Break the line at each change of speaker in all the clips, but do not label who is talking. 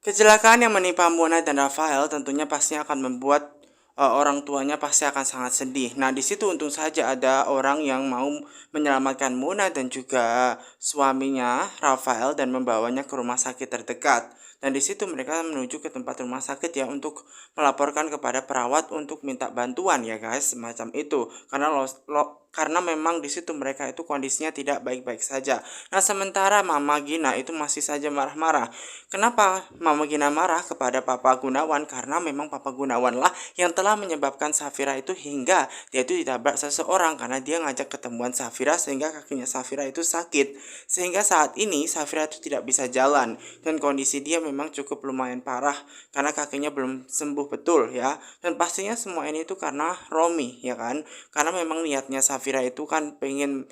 Kecelakaan yang menimpa Mona dan Rafael tentunya pasti akan membuat orang tuanya pasti akan sangat sedih. Nah, di situ untung saja ada orang yang mau menyelamatkan Mona dan juga suaminya Rafael dan membawanya ke rumah sakit terdekat. Dan di situ mereka menuju ke tempat rumah sakit ya untuk melaporkan kepada perawat untuk minta bantuan ya guys, semacam itu. Karena memang di situ mereka itu kondisinya tidak baik-baik saja. Nah, sementara Mama Gina itu masih saja marah-marah. Kenapa Mama Gina marah kepada Papa Gunawan? Karena memang Papa Gunawan lah yang telah menyebabkan Safira itu hingga dia itu ditabrak seseorang karena dia ngajak ketemuan Safira sehingga kakinya Safira itu sakit. Sehingga saat ini Safira itu tidak bisa jalan dan kondisi dia memang cukup lumayan parah karena kakinya belum sembuh betul ya. Dan pastinya semua ini itu karena Romi ya kan. Karena memang niatnya Safira itu kan pengen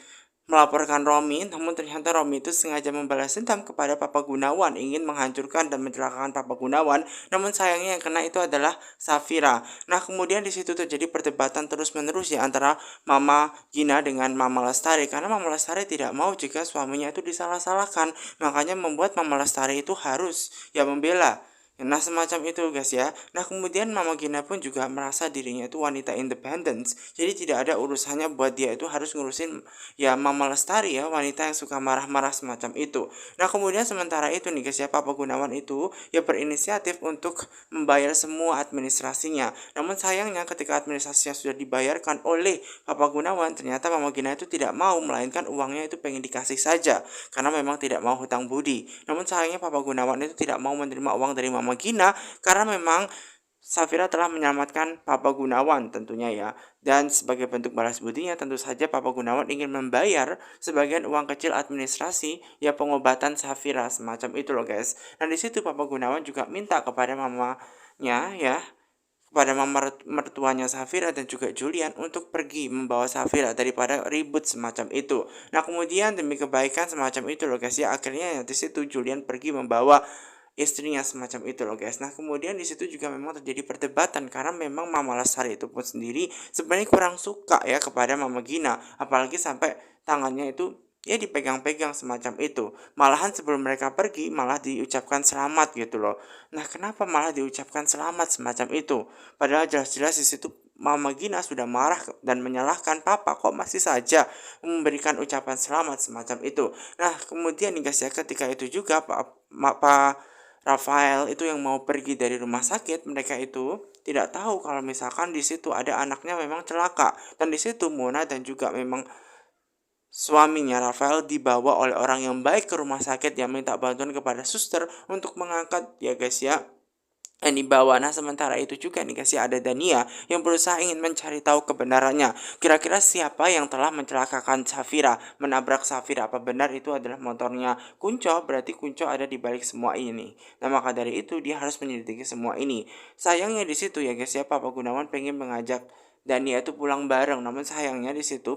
melaporkan Romi, namun ternyata Romi itu sengaja membalas dendam kepada Papa Gunawan, ingin menghancurkan dan mencelakakan Papa Gunawan, namun sayangnya yang kena itu adalah Safira. Nah, kemudian di situ terjadi perdebatan terus-menerus ya antara Mama Gina dengan Mama Lestari, karena Mama Lestari tidak mau jika suaminya itu disalah-salahkan, makanya membuat Mama Lestari itu harus ya membela. Nah, semacam itu guys ya. Nah, kemudian Mama Gina pun juga merasa dirinya itu wanita independence. Jadi tidak ada urusannya buat dia itu harus ngurusin ya Mama Lestari ya, wanita yang suka marah-marah semacam itu. Nah, kemudian sementara itu nih guys ya, Papa Gunawan itu ya berinisiatif untuk membayar semua administrasinya. Namun sayangnya ketika administrasinya sudah dibayarkan oleh Papa Gunawan, ternyata Mama Gina itu tidak mau, melainkan uangnya itu pengen dikasih saja karena memang tidak mau hutang budi. Namun sayangnya Papa Gunawan itu tidak mau menerima uang dari Mama Gina karena memang Safira telah menyelamatkan Papa Gunawan tentunya ya. Dan sebagai bentuk balas budinya tentu saja Papa Gunawan ingin membayar sebagian uang kecil administrasi ya pengobatan Safira semacam itu loh guys. Dan di situ Papa Gunawan juga minta kepada mamanya ya, kepada mama mertuanya Safira dan juga Julian untuk pergi membawa Safira daripada ribut semacam itu. Nah, kemudian demi kebaikan semacam itu loh guys ya, akhirnya di situ Julian pergi membawa istrinya semacam itu loh guys. Nah, kemudian di situ juga memang terjadi perdebatan karena memang Mama Lestari itu pun sendiri sebenarnya kurang suka ya kepada Mama Gina, apalagi sampai tangannya itu ya dipegang-pegang semacam itu. Malahan sebelum mereka pergi malah diucapkan selamat gitu loh. Nah, kenapa malah diucapkan selamat semacam itu? Padahal jelas-jelas di situ Mama Gina sudah marah dan menyalahkan Papa, kok masih saja memberikan ucapan selamat semacam itu. Nah, kemudian nih guys ya, ketika itu juga Pak Rafael itu yang mau pergi dari rumah sakit, mereka itu tidak tahu kalau misalkan di situ ada anaknya memang celaka. Dan di situ Mona dan juga memang suaminya Rafael dibawa oleh orang yang baik ke rumah sakit yang minta bantuan kepada suster untuk mengangkat ya guys ya, yang dibawa. Nah, sementara itu juga nih guys ya, ada Dania yang berusaha ingin mencari tahu kebenarannya. Kira-kira siapa yang telah mencelakakan Safira, menabrak Safira? Apa benar itu adalah motornya Kunco? Berarti Kunco ada di balik semua ini. Nah, maka dari itu dia harus menyelidiki semua ini. Sayangnya di situ ya guys ya, Papa Gunawan pengen mengajak Dania itu pulang bareng. Namun sayangnya di situ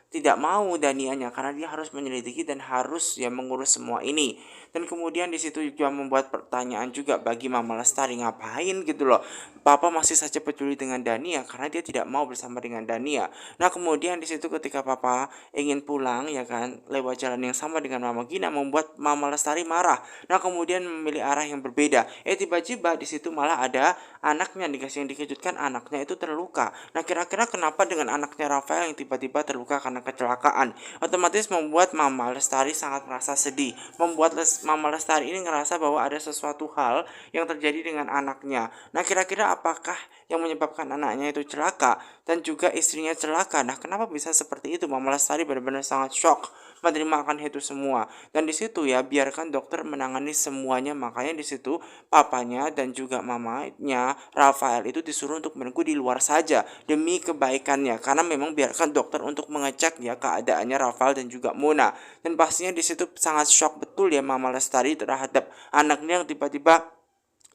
tidak mau Danianya karena dia harus menyelidiki dan harus ya mengurus semua ini. Dan kemudian di situ juga membuat pertanyaan juga bagi Mama Lestari, ngapain gitu loh Papa masih saja peduli dengan Dania karena dia tidak mau bersama dengan Dania. Nah, kemudian di situ ketika Papa ingin pulang ya kan lewat jalan yang sama dengan Mama Gina membuat Mama Lestari marah. Nah, kemudian memilih arah yang berbeda. Tiba-tiba di situ malah ada anaknya dikasih, yang dikejutkan anaknya itu terluka. Nah, kira-kira kenapa dengan anaknya Rafael yang tiba-tiba terluka karena kecelakaan? Otomatis membuat Mama Lestari sangat merasa sedih, membuat Mama Lestari ini ngerasa bahwa ada sesuatu hal yang terjadi dengan anaknya. Nah, kira-kira apakah yang menyebabkan anaknya itu celaka dan juga istrinya celaka? Nah, kenapa bisa seperti itu? Mama Lestari benar-benar sangat shock menerima akan itu semua. Dan di situ ya biarkan dokter menangani semuanya. Makanya di situ papanya dan juga mamanya Rafael itu disuruh untuk menunggu di luar saja demi kebaikannya. Karena memang biarkan dokter untuk mengecek ya keadaannya Rafael dan juga Mona. Dan pastinya di situ sangat shock betul ya Mama Lestari terhadap anaknya yang tiba-tiba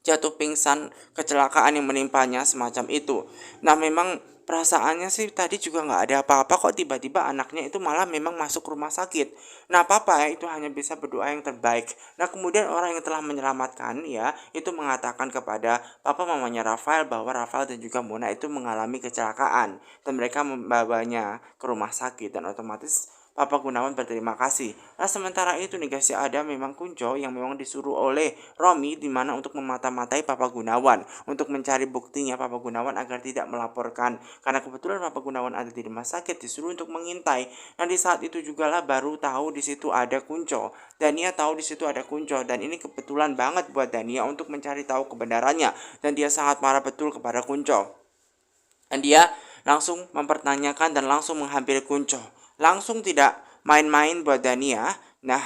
jatuh pingsan, kecelakaan yang menimpanya semacam itu. Nah, memang perasaannya sih tadi juga nggak ada apa-apa kok, tiba-tiba anaknya itu malah memang masuk rumah sakit. Nah, papa ya itu hanya bisa berdoa yang terbaik. Nah, kemudian orang yang telah menyelamatkan ya itu mengatakan kepada papa mamanya Rafael bahwa Rafael dan juga Mona itu mengalami kecelakaan dan mereka membawanya ke rumah sakit. Dan otomatis Papa Gunawan berterima kasih. Nah sementara itu nih guys ya, ada memang Kunco yang memang disuruh oleh Romi di mana untuk memata-matai Papa Gunawan untuk mencari buktinya Papa Gunawan agar tidak melaporkan, karena kebetulan Papa Gunawan ada di rumah sakit, disuruh untuk mengintai. Nah di saat itu juga lah baru tahu di situ ada Kunco. Dania tahu di situ ada Kunco dan ini kebetulan banget buat Dania untuk mencari tahu kebenarannya, dan dia sangat marah betul kepada Kunco. Dan dia langsung mempertanyakan dan langsung menghampiri Kunco. Langsung tidak main-main buat Dania. Nah,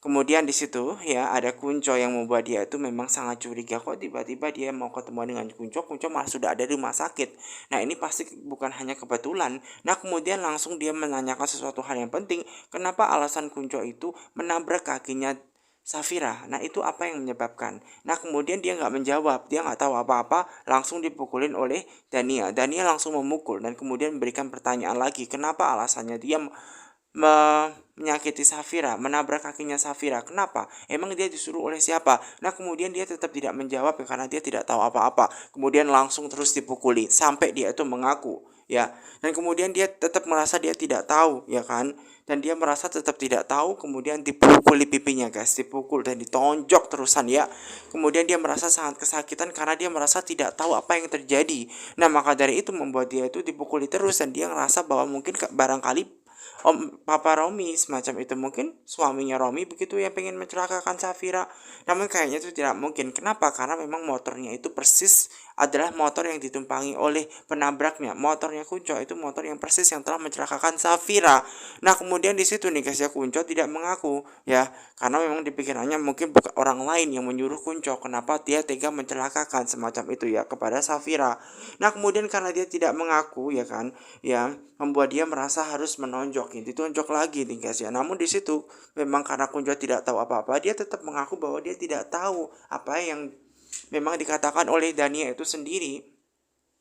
kemudian di situ ya ada Kunco yang membuat dia itu memang sangat curiga, kok tiba-tiba dia mau ketemu dengan Kunco, Kunco malah sudah ada di rumah sakit. Nah, ini pasti bukan hanya kebetulan. Nah, kemudian langsung dia menanyakan sesuatu hal yang penting, kenapa alasan Kunco itu menabrak kakinya Safira. Nah itu apa yang menyebabkan? Nah kemudian dia nggak menjawab, dia nggak tahu apa-apa, langsung dipukulin oleh Dania. Dania langsung memukul dan kemudian memberikan pertanyaan lagi, kenapa alasannya dia menyakiti Safira, menabrak kakinya Safira. Kenapa? Emang dia disuruh oleh siapa? Nah kemudian dia tetap tidak menjawab ya, karena dia tidak tahu apa-apa. Kemudian langsung terus dipukuli sampai dia itu mengaku ya. Dan kemudian dia tetap merasa dia tidak tahu ya kan. Dan dia merasa tetap tidak tahu, kemudian dipukuli pipinya guys, dipukul dan ditonjok terusan ya. Kemudian dia merasa sangat kesakitan karena dia merasa tidak tahu apa yang terjadi. Nah maka dari itu membuat dia itu dipukuli terus, dan dia ngerasa bahwa mungkin barangkali Papa Romi semacam itu, mungkin suaminya Romi begitu yang pengen mencelakakan Safira. Namun kayaknya itu tidak mungkin. Kenapa? Karena memang motornya itu persis adalah motor yang ditumpangi oleh penabraknya. Motornya Kunco itu motor yang persis yang telah mencelakakan Safira. Nah kemudian di situ nih guys ya, Kunco tidak mengaku ya, karena memang di pikirannya mungkin bukan orang lain yang menyuruh Kunco, kenapa dia tega mencelakakan semacam itu ya kepada Safira. Nah kemudian karena dia tidak mengaku ya kan, ya membuat dia merasa harus menonjok, ditonjok lagi nih guys ya. Namun di situ memang karena Kunco tidak tahu apa-apa, dia tetap mengaku bahwa dia tidak tahu apa yang memang dikatakan oleh Dania itu sendiri.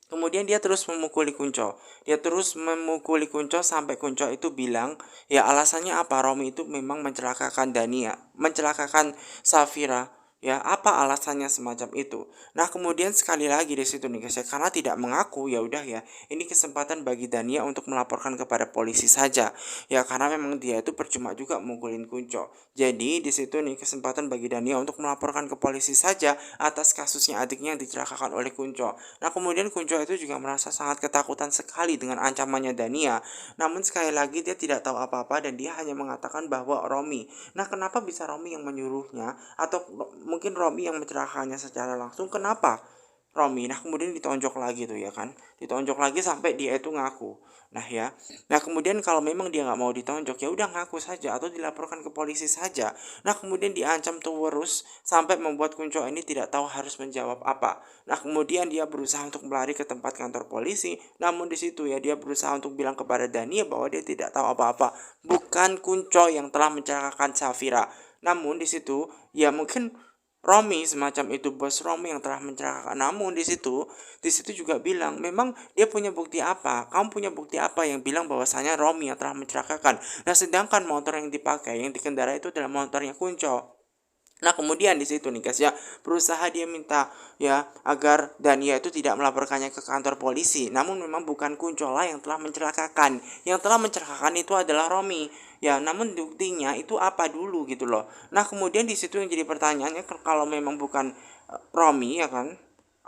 Kemudian dia terus memukuli Kunco. Dia terus memukuli Kunco sampai Kunco itu bilang, ya alasannya apa? Romi itu memang mencelakakan Dania, mencelakakan Safira. Ya, apa alasannya semacam itu? Nah, kemudian sekali lagi di situ nih guys ya, karena tidak mengaku, ya udah ya. Ini kesempatan bagi Dania untuk melaporkan kepada polisi saja. Ya, karena memang dia itu percuma juga mukulin Kunco. Jadi, di situ nih kesempatan bagi Dania untuk melaporkan ke polisi saja atas kasusnya adiknya yang dicelakakan oleh Kunco. Nah kemudian Kunco itu juga merasa sangat ketakutan sekali dengan ancamannya Dania. Namun sekali lagi dia tidak tahu apa-apa dan dia hanya mengatakan bahwa Romi. Nah kenapa bisa Romi yang menyuruhnya? Atau mungkin Romi yang mencelakakannya secara langsung? Kenapa Romi? Nah kemudian ditonjok lagi tuh ya kan. Ditonjok lagi sampai dia itu ngaku. Nah ya. Nah kemudian kalau memang dia nggak mau ditonjok, ya udah ngaku saja atau dilaporkan ke polisi saja. Nah kemudian diancam terus sampai membuat Kunco ini tidak tahu harus menjawab apa. Nah kemudian dia berusaha untuk melari ke tempat kantor polisi. Namun di situ ya dia berusaha untuk bilang kepada Dania bahwa dia tidak tahu apa-apa. Bukan Kunco yang telah mencelakakan Safira. Namun di situ ya mungkin Romi semacam itu, bos Romi yang telah mencelakakan. Namun di situ juga bilang, memang dia punya bukti apa? Kamu punya bukti apa yang bilang bahwasanya Romi yang telah mencelakakan? Nah, sedangkan motor yang dipakai, yang dikendarai itu adalah motornya Kunco. Nah kemudian di situ nih guys ya, berusaha dia minta ya agar Dania itu tidak melaporkannya ke kantor polisi. Namun memang bukan Kunco lah yang telah mencelakakan. Yang telah mencelakakan itu adalah Romi. Ya namun buktinya itu apa dulu gitu loh. Nah kemudian di situ yang jadi pertanyaannya, kalau memang bukan Romi ya kan,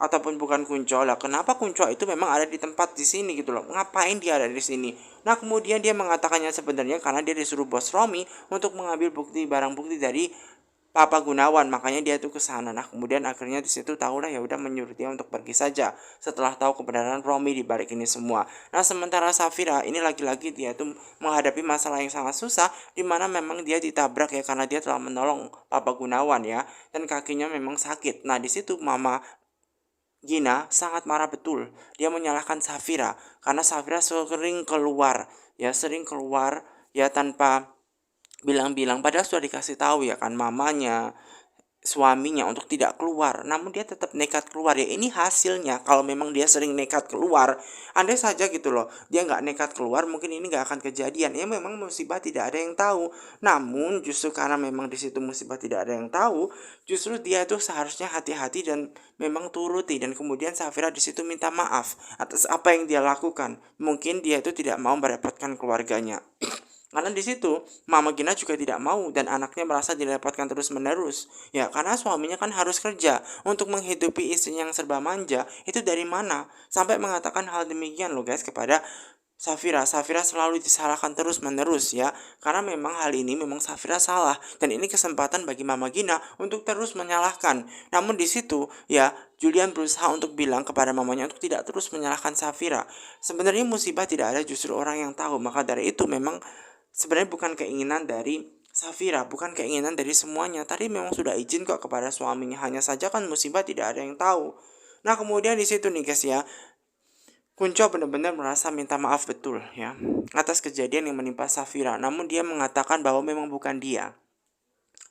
ataupun bukan Kunco lah, kenapa Kunco itu memang ada di tempat di sini gitu loh, ngapain dia ada di sini? Nah kemudian dia mengatakannya sebenarnya karena dia disuruh bos Romi untuk mengambil bukti, barang bukti dari Papa Gunawan, makanya dia tuh ke sana. Nah kemudian akhirnya di situ tahulah, ya udah menyuruh dia untuk pergi saja setelah tahu kebenaran Romi di balik ini semua. Nah sementara Safira ini lagi-lagi dia tuh menghadapi masalah yang sangat susah, di mana memang dia ditabrak ya karena dia telah menolong Papa Gunawan ya, dan kakinya memang sakit. Nah di situ Mama Gina sangat marah betul. Dia menyalahkan Safira karena Safira sering keluar ya tanpa bilang-bilang, padahal sudah dikasih tahu ya kan mamanya, suaminya untuk tidak keluar, namun dia tetap nekat keluar. Ya ini hasilnya kalau memang dia sering nekat keluar. Andai saja gitu loh dia nggak nekat keluar, mungkin ini nggak akan kejadian. Ya memang musibah tidak ada yang tahu, namun justru karena memang di situ musibah tidak ada yang tahu, justru dia tuh seharusnya hati-hati dan memang turuti. Dan kemudian Safira di situ minta maaf atas apa yang dia lakukan. Mungkin dia itu tidak mau merepotkan keluarganya. Karena di situ Mama Gina juga tidak mau dan anaknya merasa direpotkan terus-menerus. Ya, karena suaminya kan harus kerja untuk menghidupi istrinya yang serba manja. Itu dari mana? Sampai mengatakan hal demikian loh guys kepada Safira. Safira selalu disalahkan terus-menerus ya. Karena memang hal ini memang Safira salah dan ini kesempatan bagi Mama Gina untuk terus menyalahkan. Namun di situ ya Julian berusaha untuk bilang kepada mamanya untuk tidak terus menyalahkan Safira. Sebenarnya musibah tidak ada, justru orang yang tahu. Maka dari itu memang sebenarnya bukan keinginan dari Safira, bukan keinginan dari semuanya. Tadi memang sudah izin kok kepada suaminya, hanya saja kan musibah tidak ada yang tahu. Nah kemudian di situ nih guys ya, Kunco benar-benar merasa minta maaf betul ya atas kejadian yang menimpa Safira. Namun dia mengatakan bahwa memang bukan dia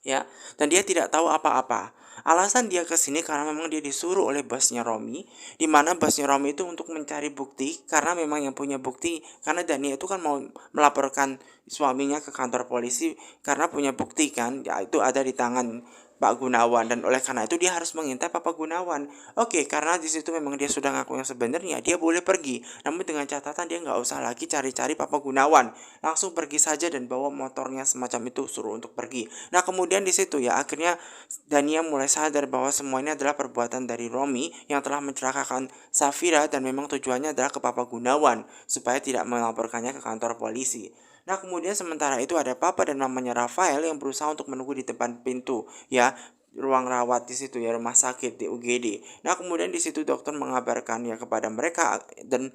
ya, dan dia tidak tahu apa-apa. Alasan dia ke sini karena memang dia disuruh oleh bosnya Romi, di mana bosnya Romi itu untuk mencari bukti karena memang yang punya bukti, karena Dani itu kan mau melaporkan suaminya ke kantor polisi karena punya bukti kan, ya itu ada di tangan Pak Gunawan, dan oleh karena itu dia harus mengintai Pak Gunawan. Oke, karena di situ memang dia sudah ngaku yang sebenarnya, dia boleh pergi. Namun dengan catatan dia nggak usah lagi cari-cari Pak Gunawan, langsung pergi saja dan bawa motornya semacam itu, suruh untuk pergi. Nah kemudian di situ ya akhirnya Dania mulai sadar bahwa semua ini adalah perbuatan dari Romi yang telah mencelakakan Safira dan memang tujuannya adalah ke Papa Gunawan supaya tidak melaporkannya ke kantor polisi. Nah kemudian sementara itu ada papa dan mamanya Rafael yang berusaha untuk menunggu di depan pintu ya ruang rawat di situ ya, rumah sakit di UGD. Nah kemudian di situ dokter mengabarkan ya kepada mereka dan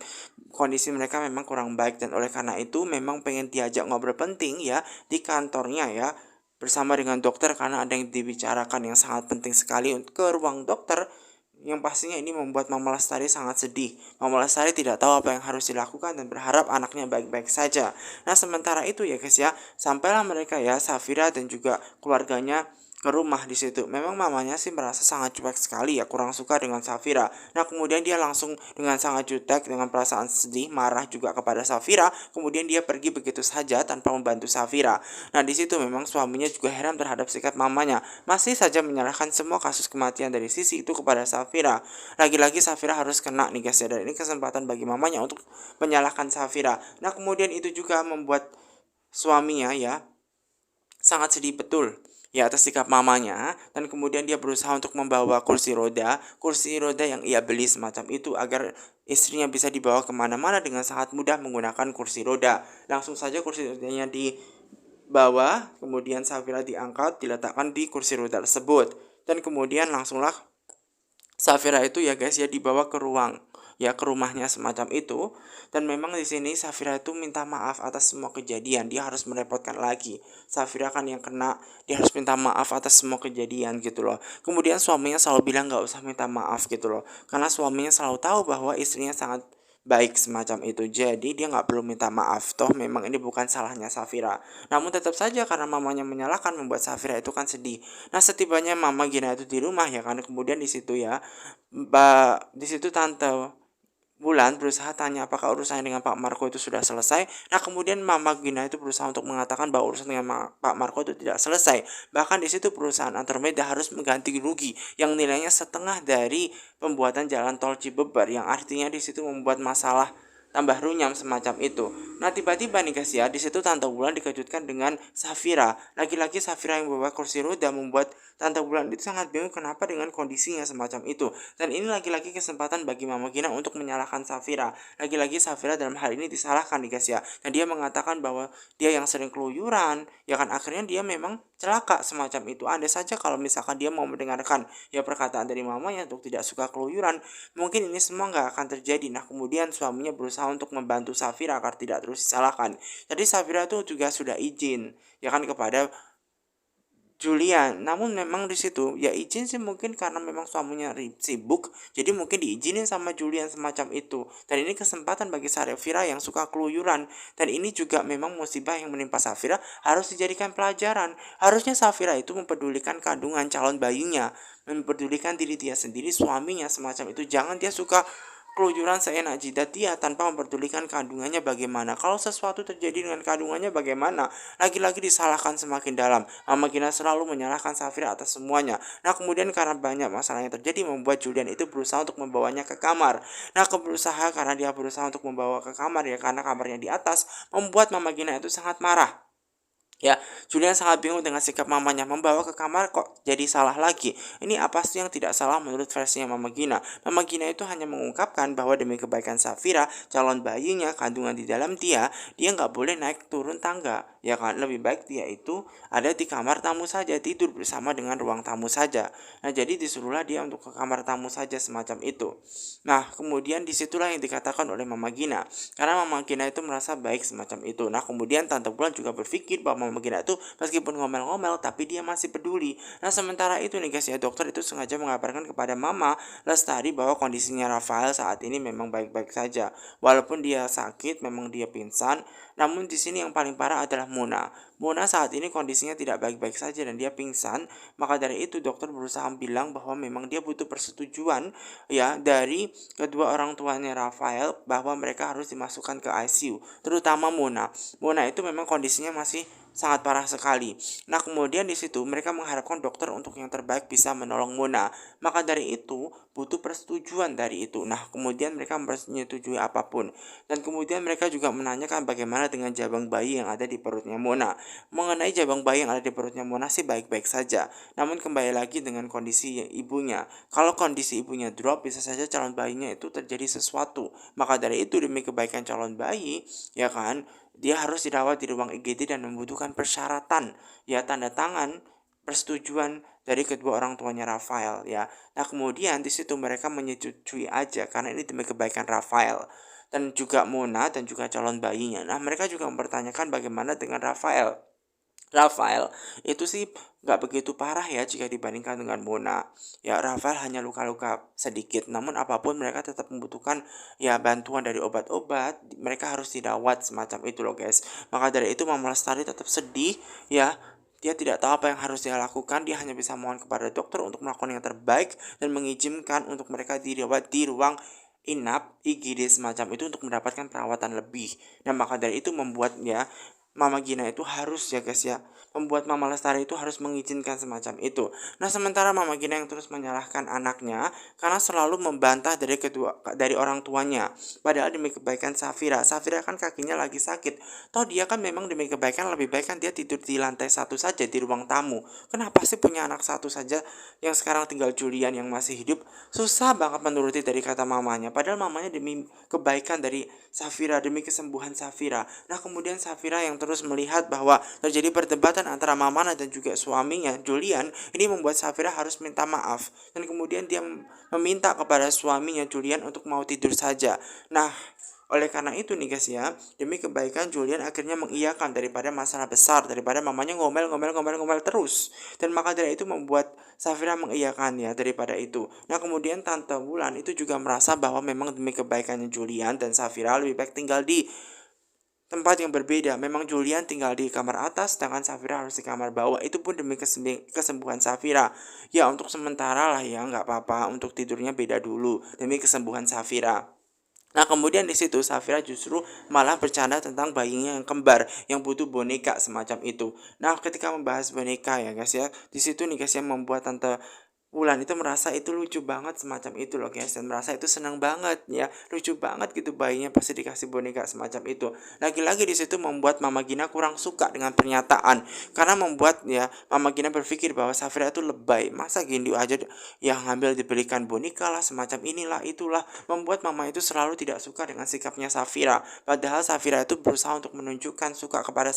kondisi mereka memang kurang baik, dan oleh karena itu memang pengen diajak ngobrol penting ya di kantornya ya bersama dengan dokter karena ada yang dibicarakan yang sangat penting sekali untuk ke ruang dokter, yang pastinya ini membuat Mama Lestari sangat sedih. Mama Lestari tidak tahu apa yang harus dilakukan dan berharap anaknya baik-baik saja. Nah sementara itu ya guys ya, sampailah mereka ya Safira dan juga keluarganya ke rumah di situ. Memang mamanya sih merasa sangat cuek sekali ya, kurang suka dengan Safira. Nah kemudian dia langsung dengan sangat jutek dengan perasaan sedih, marah juga kepada Safira. Kemudian dia pergi begitu saja tanpa membantu Safira. Nah di situ memang suaminya juga heran terhadap sikap mamanya, masih saja menyalahkan semua kasus kematian dari Sisi itu kepada Safira. Lagi-lagi Safira harus kena nih guys ya, dan ini kesempatan bagi mamanya untuk menyalahkan Safira. Nah kemudian itu juga membuat suaminya ya sangat sedih betul ya atas sikap mamanya, dan kemudian dia berusaha untuk membawa kursi roda yang ia beli semacam itu agar istrinya bisa dibawa kemana-mana dengan sangat mudah menggunakan kursi roda. Langsung saja kursi rodanya dibawa, kemudian Safira diangkat, diletakkan di kursi roda tersebut, dan kemudian langsunglah Safira itu ya guys ya dibawa ke ruang ya ke rumahnya semacam itu. Dan memang di sini Safira itu minta maaf atas semua kejadian, dia harus merepotkan lagi Safira kan yang kena, dia harus minta maaf atas semua kejadian gitu loh. Kemudian suaminya selalu bilang nggak usah minta maaf gitu loh, karena suaminya selalu tahu bahwa istrinya sangat baik semacam itu, jadi dia nggak perlu minta maaf, toh memang ini bukan salahnya Safira. Namun tetap saja karena mamanya menyalahkan membuat Safira itu kan sedih. Nah setibanya Mama Gina itu di rumah ya kan, kemudian di situ ya di situ Tante Bulan berusaha tanya apakah urusannya dengan Pak Marco itu sudah selesai. Nah kemudian Mama Gina itu berusaha untuk mengatakan bahwa urusan dengan Pak Marco itu tidak selesai. Bahkan di situ perusahaan Antarmeda harus mengganti rugi yang nilainya setengah dari pembuatan jalan tol Cibeber, yang artinya di situ membuat masalah tambah runyam semacam itu. Nah tiba-tiba nih guys ya, di situ Tante Bulan dikejutkan dengan Safira. Lagi-lagi Safira yang membawa kursi roda membuat Tante Bulan itu sangat bingung kenapa dengan kondisinya semacam itu. Dan ini lagi-lagi kesempatan bagi Mama Gina untuk menyalahkan Safira. Lagi-lagi Safira dalam hal ini disalahkan nih guys ya. Dan dia mengatakan bahwa dia yang sering keluyuran, ya kan akhirnya dia memang celaka semacam itu. Andai saja kalau misalkan dia mau mendengarkan ya perkataan dari mamanya untuk tidak suka keluyuran, mungkin ini semua nggak akan terjadi. Nah kemudian suaminya berusaha untuk membantu Safira agar tidak terus disalahkan. Jadi Safira itu juga sudah izin ya kan kepada Julian. Namun memang di situ ya izin sih mungkin karena memang suaminya sibuk, jadi mungkin diizinin sama Julian semacam itu. Dan ini kesempatan bagi Safira yang suka keluyuran, dan ini juga memang musibah yang menimpa Safira harus dijadikan pelajaran. Harusnya Safira itu mempedulikan kandungan calon bayinya, mempedulikan diri dia sendiri, suaminya semacam itu. Jangan dia suka kelucuran seenak jidat dia tanpa memperdulikan kandungannya bagaimana. Kalau sesuatu terjadi dengan kandungannya bagaimana? Lagi-lagi disalahkan semakin dalam. Mama Gina selalu menyalahkan Safira atas semuanya. Nah kemudian karena banyak masalah yang terjadi membuat Julian itu berusaha untuk membawanya ke kamar. Nah karena dia berusaha untuk membawa ke kamar ya karena kamarnya di atas membuat Mama Gina itu sangat marah. Ya, Julian sangat bingung dengan sikap mamanya membawa ke kamar kok jadi salah lagi. Ini apa sih yang tidak salah menurut versinya Mama Gina? Mama Gina itu hanya mengungkapkan bahwa demi kebaikan Safira, calon bayinya, kandungan di dalam dia nggak boleh naik turun tangga. Ya kan, lebih baik dia itu ada di kamar tamu saja, tidur bersama dengan ruang tamu saja. Nah, jadi disuruhlah dia untuk ke kamar tamu saja semacam itu. Nah, kemudian disitulah yang dikatakan oleh Mama Gina. Karena Mama Gina itu merasa baik semacam itu. Nah, kemudian Tante Bulan juga berpikir bahwa Mama Gina itu meskipun ngomel-ngomel, tapi dia masih peduli. Nah, sementara itu nih guys ya, dokter itu sengaja mengabarkan kepada Mama Lestari bahwa kondisinya Rafael saat ini memang baik-baik saja. Walaupun dia sakit, memang dia pingsan, namun di sini yang paling parah adalah Mona. Mona saat ini kondisinya tidak baik-baik saja dan dia pingsan. Maka dari itu dokter berusaha bilang bahwa memang dia butuh persetujuan ya dari kedua orang tuanya Rafael bahwa mereka harus dimasukkan ke ICU, terutama Mona. Mona itu memang kondisinya masih sangat parah sekali. Nah, kemudian di situ mereka mengharapkan dokter untuk yang terbaik bisa menolong Mona. Maka dari itu butuh persetujuan dari itu. Nah, kemudian mereka menyetujui apapun. Dan kemudian mereka juga menanyakan bagaimana dengan jabang bayi yang ada di perutnya Mona. Mengenai jabang bayi yang ada di perutnya Mona sih baik-baik saja. Namun kembali lagi dengan kondisi ibunya. Kalau kondisi ibunya drop, bisa saja calon bayinya itu terjadi sesuatu. Maka dari itu demi kebaikan calon bayi, ya kan, dia harus dirawat di ruang IGD dan membutuhkan persyaratan, ya tanda tangan persetujuan dari kedua orang tuanya Rafael ya. Nah kemudian di situ mereka menyetujui aja karena ini demi kebaikan Rafael dan juga Mona dan juga calon bayinya. Nah mereka juga mempertanyakan bagaimana dengan Rafael. Rafael itu sih nggak begitu parah ya jika dibandingkan dengan Mona. Ya Rafael hanya luka-luka sedikit, namun apapun mereka tetap membutuhkan ya bantuan dari obat-obat. Mereka harus dirawat semacam itu loh guys. Maka dari itu Mama Lestari tetap sedih ya. Dia tidak tahu apa yang harus dia lakukan. Dia hanya bisa mohon kepada dokter untuk melakukan yang terbaik dan mengizinkan untuk mereka dirawat di ruang inap IGD semacam itu untuk mendapatkan perawatan lebih. Dan maka dari itu membuat ya Mama Gina itu harus ya guys ya, membuat Mama Lestari itu harus mengizinkan semacam itu. Nah sementara Mama Gina yang terus menyalahkan anaknya karena selalu membantah dari orang tuanya. Padahal demi kebaikan Safira kan kakinya lagi sakit. Toh dia kan memang demi kebaikan lebih baik kan dia tidur di lantai satu saja di ruang tamu. Kenapa sih punya anak satu saja yang sekarang tinggal Julian yang masih hidup? Susah banget menuruti dari kata mamanya. Padahal mamanya demi kebaikan dari Safira, demi kesembuhan Safira. Nah kemudian Safira yang terus melihat bahwa terjadi perdebatan antara Mamana dan juga suaminya Julian, ini membuat Safira harus minta maaf dan kemudian dia meminta kepada suaminya Julian untuk mau tidur saja. Nah oleh karena itu nih guys ya, demi kebaikan Julian akhirnya mengiyakan daripada masalah besar, daripada mamanya ngomel terus. Dan maka dari itu membuat Safira mengiyakan ya daripada itu. Nah kemudian Tante Wulan itu juga merasa bahwa memang demi kebaikannya Julian dan Safira lebih baik tinggal di tempat yang berbeda. Memang Julian tinggal di kamar atas, sedangkan Safira harus di kamar bawah. Itu pun demi kesembuhan Safira. Ya untuk sementara lah ya, nggak apa-apa. Untuk tidurnya beda dulu demi kesembuhan Safira. Nah kemudian di situ Safira justru malah bercanda tentang bayinya yang kembar yang butuh boneka semacam itu. Nah ketika membahas boneka ya guys ya, di situ nih guys yang membuat Tante Wulan itu merasa itu lucu banget semacam itu loh guys, dan merasa itu senang banget ya, lucu banget gitu bayinya pasti dikasih boneka semacam itu. Lagi-lagi di situ membuat Mama Gina kurang suka dengan pernyataan karena membuat ya Mama Gina berpikir bahwa Safira itu lebay, masa Gindu aja yang ngambil diberikan boneka lah semacam inilah itulah, membuat Mama itu selalu tidak suka dengan sikapnya Safira. Padahal Safira itu berusaha untuk menunjukkan suka kepada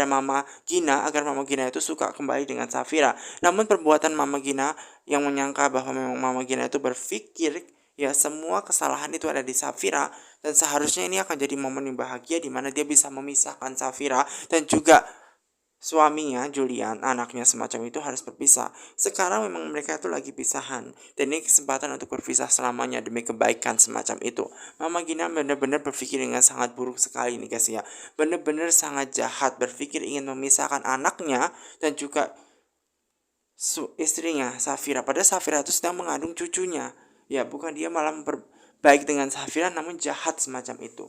Mama Gina agar Mama Gina itu suka kembali dengan Safira. Namun perbuatan Mama Gina yang menyangka bahwa memang Mama Gina itu berpikir ya semua kesalahan itu ada di Safira dan seharusnya ini akan jadi momen yang bahagia di mana dia bisa memisahkan Safira dan juga suaminya Julian, anaknya semacam itu harus berpisah. Sekarang memang mereka itu lagi pisahan dan ini kesempatan untuk berpisah selamanya demi kebaikan semacam itu. Mama Gina benar-benar berpikir dengan sangat buruk sekali nih guys ya, benar-benar sangat jahat, berpikir ingin memisahkan anaknya dan juga istrinya Safira. Padahal Safira itu sedang mengandung cucunya. Ya, bukan dia malah baik dengan Safira namun jahat semacam itu.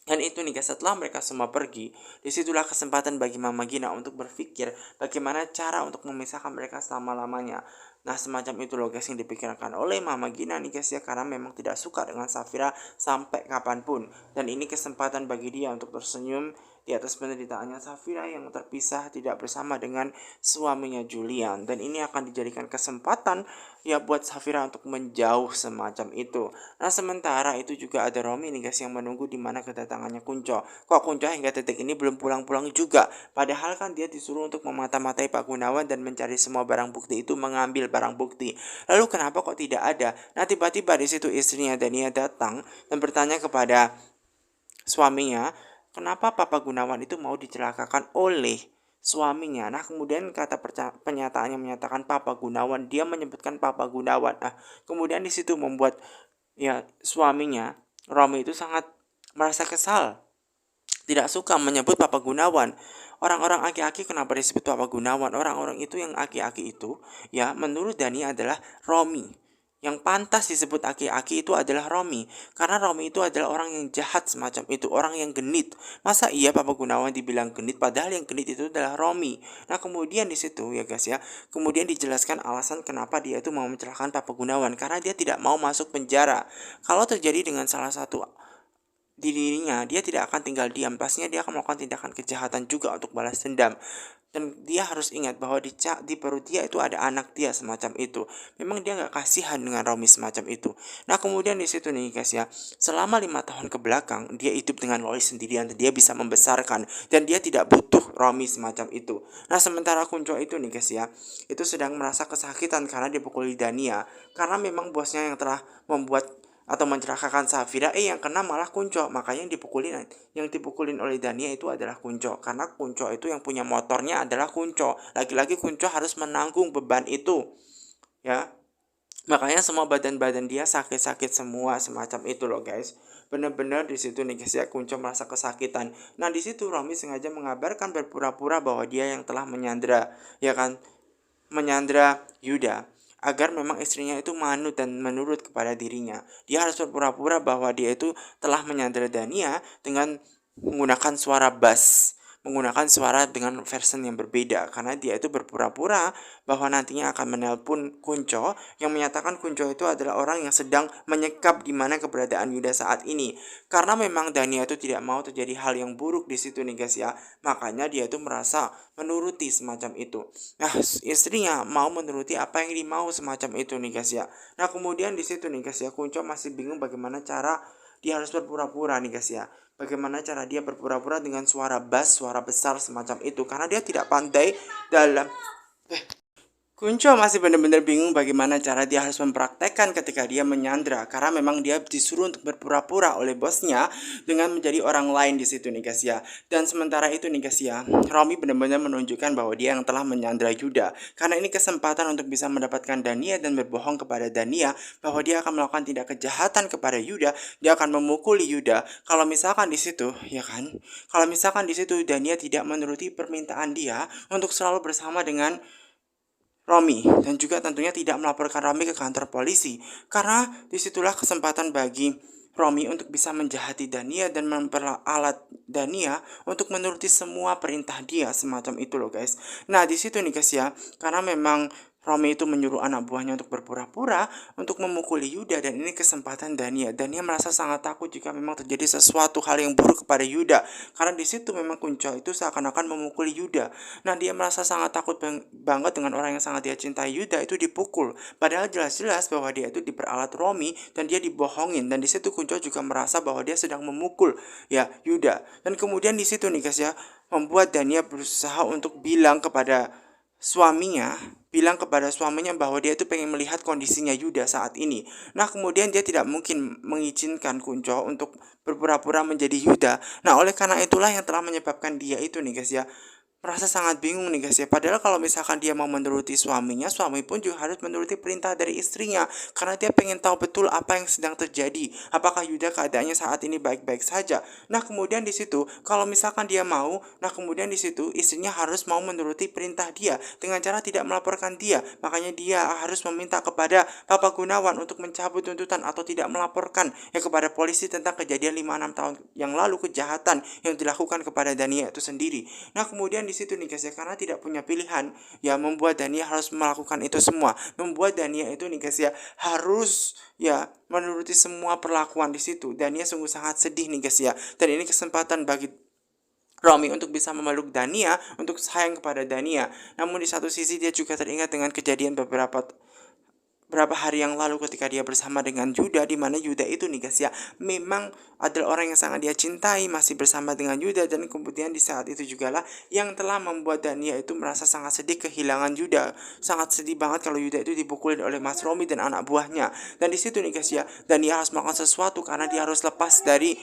Dan itu nih guys, setelah mereka semua pergi, disitulah kesempatan bagi Mama Gina untuk berpikir bagaimana cara untuk memisahkan mereka selama-lamanya. Nah semacam itu loh guys yang dipikirkan oleh Mama Gina nih guys ya, karena memang tidak suka dengan Safira sampai kapanpun. Dan ini kesempatan bagi dia untuk tersenyum di atas penderitaannya Safira yang terpisah tidak bersama dengan suaminya Julian. Dan ini akan dijadikan kesempatan ya buat Safira untuk menjauh semacam itu. Nah sementara itu juga ada Romi nih guys yang menunggu di mana kedatangannya Kunco. Kok Kunco hingga detik ini belum pulang-pulang juga? Padahal kan dia disuruh untuk memata-matai Pak Gunawan dan mencari semua barang bukti itu, mengambil barang bukti. Lalu kenapa kok tidak ada? Nah tiba-tiba di situ istrinya Dania datang dan bertanya kepada suaminya, kenapa Papa Gunawan itu mau dicelakakan oleh suaminya. Nah kemudian kata pernyataannya menyatakan Papa Gunawan, dia menyebutkan Papa Gunawan. Nah kemudian di situ membuat ya suaminya Romi itu sangat merasa kesal, tidak suka menyebut Papa Gunawan. Orang-orang aki-aki kenapa disebut Papa Gunawan? Orang-orang itu yang aki-aki itu ya menurut Dani adalah Romi. Yang pantas disebut aki-aki itu adalah Romi, karena Romi itu adalah orang yang jahat semacam itu, orang yang genit. Masa iya Papa Gunawan dibilang genit, padahal yang genit itu adalah Romi. Nah kemudian di situ ya guys ya, kemudian dijelaskan alasan kenapa dia itu mau mencelakakan Papa Gunawan, karena dia tidak mau masuk penjara. Kalau terjadi dengan salah satu dirinya, dia tidak akan tinggal diam, pastinya dia akan melakukan tindakan kejahatan juga untuk balas dendam. Dan dia harus ingat bahwa di perut dia itu ada anak dia semacam itu. Memang dia nggak kasihan dengan Romi semacam itu. Nah kemudian di situ nih guys ya, selama 5 tahun ke belakang dia hidup dengan Lois sendirian dan dia bisa membesarkan dan dia tidak butuh Romi semacam itu. Nah sementara Kunco itu nih guys ya, itu sedang merasa kesakitan karena dipukuli Dania, karena memang bosnya yang telah membuat atau mencelakakan Safira, yang kena malah Kunco. Makanya yang dipukulin oleh Dania itu adalah Kunco, karena Kunco itu yang punya motornya adalah Kunco. Lagi-lagi Kunco harus menanggung beban itu ya, makanya semua badan-badan dia sakit-sakit semua semacam itu loh guys. Bener-bener di situ nih guys ya, Kunco merasa kesakitan. Nah di situ Romi sengaja mengabarkan berpura-pura bahwa dia yang telah menyandra ya kan, menyandra Yuda, agar memang istrinya itu manut dan menurut kepada dirinya. Dia harus berpura-pura bahwa dia itu telah menyandra Dania dengan menggunakan suara bass, menggunakan suara dengan version yang berbeda, karena dia itu berpura-pura bahwa nantinya akan menelpon Kunco, yang menyatakan Kunco itu adalah orang yang sedang menyekap di mana keberadaan Yuda saat ini. Karena memang Dania itu tidak mau terjadi hal yang buruk di situ nih guys ya, makanya dia itu merasa menuruti semacam itu. Nah istrinya mau menuruti apa yang dimau semacam itu nih guys ya. Nah kemudian di situ nih guys ya, Kunco masih bingung bagaimana cara dia harus berpura-pura nih guys ya. Bagaimana cara dia berpura-pura dengan suara bass, suara besar semacam itu, karena dia tidak pandai dalam Kunco masih benar-benar bingung bagaimana cara dia harus mempraktekkan ketika dia menyandra, karena memang dia disuruh untuk berpura-pura oleh bosnya dengan menjadi orang lain di situ nih guys ya. Dan sementara itu nih guys ya, Romi benar-benar menunjukkan bahwa dia yang telah menyandra Yuda, karena ini kesempatan untuk bisa mendapatkan Dania dan berbohong kepada Dania bahwa dia akan melakukan tindak kejahatan kepada Yuda, dia akan memukuli Yuda. Kalau misalkan di situ ya kan, kalau misalkan di situ Dania tidak menuruti permintaan dia untuk selalu bersama dengan Romi, dan juga tentunya tidak melaporkan Romi ke kantor polisi, karena disitulah kesempatan bagi Romi untuk bisa menjahati Dania dan memperalat Dania untuk menuruti semua perintah dia semacam itu loh guys. Nah di situ nih guys ya, karena memang Romi itu menyuruh anak buahnya untuk berpura-pura untuk memukuli Yuda, dan ini kesempatan Dania. Dania merasa sangat takut jika memang terjadi sesuatu hal yang buruk kepada Yuda, karena di situ memang Kunco itu seakan-akan memukuli Yuda. Nah dia merasa sangat takut banget dengan orang yang sangat dia cintai, Yuda itu dipukul. Padahal jelas-jelas bahwa dia itu diperalat Romi dan dia dibohongin, dan di situ Kunco juga merasa bahwa dia sedang memukul ya Yuda. Dan kemudian di situ nih guys ya, membuat Dania berusaha untuk suaminya bilang kepada suaminya bahwa dia itu pengen melihat kondisinya Yuda saat ini. Nah kemudian dia tidak mungkin mengizinkan Kunco untuk berpura-pura menjadi Yuda. Nah oleh karena itulah yang telah menyebabkan dia itu nih guys ya, merasa sangat bingung nih guys ya. Padahal kalau misalkan dia mau menuruti suaminya, suami pun juga harus menuruti perintah dari istrinya. Karena dia pengen tahu betul apa yang sedang terjadi. Apakah Yuda keadaannya saat ini baik-baik saja. Nah kemudian di situ, kalau misalkan dia mau, nah kemudian di situ istrinya harus mau menuruti perintah dia. Dengan cara tidak melaporkan dia. Makanya dia harus meminta kepada Papa Gunawan untuk mencabut tuntutan atau tidak melaporkan ya kepada polisi tentang kejadian 5-6 tahun yang lalu, kejahatan yang dilakukan kepada Dania itu sendiri. Nah kemudian di situ nih guys ya, karena tidak punya pilihan ya, membuat Dania harus melakukan itu semua, membuat Dania itu nih guys ya harus ya menuruti semua perlakuan di situ. Dania sungguh sangat sedih nih guys ya, dan ini kesempatan bagi Romi untuk bisa memeluk Dania, untuk sayang kepada Dania. Namun di satu sisi dia juga teringat dengan kejadian berapa hari yang lalu ketika dia bersama dengan Yuda, di mana Yuda itu nih guys ya memang adalah orang yang sangat dia cintai, masih bersama dengan Yuda, dan kemudian di saat itu juga lah yang telah membuat Dania itu merasa sangat sedih kehilangan Yuda. Sangat sedih banget kalau Yuda itu dipukulin oleh Mas Romi dan anak buahnya. Dan di situ nih guys ya, Dania harus melakukan sesuatu karena dia harus lepas dari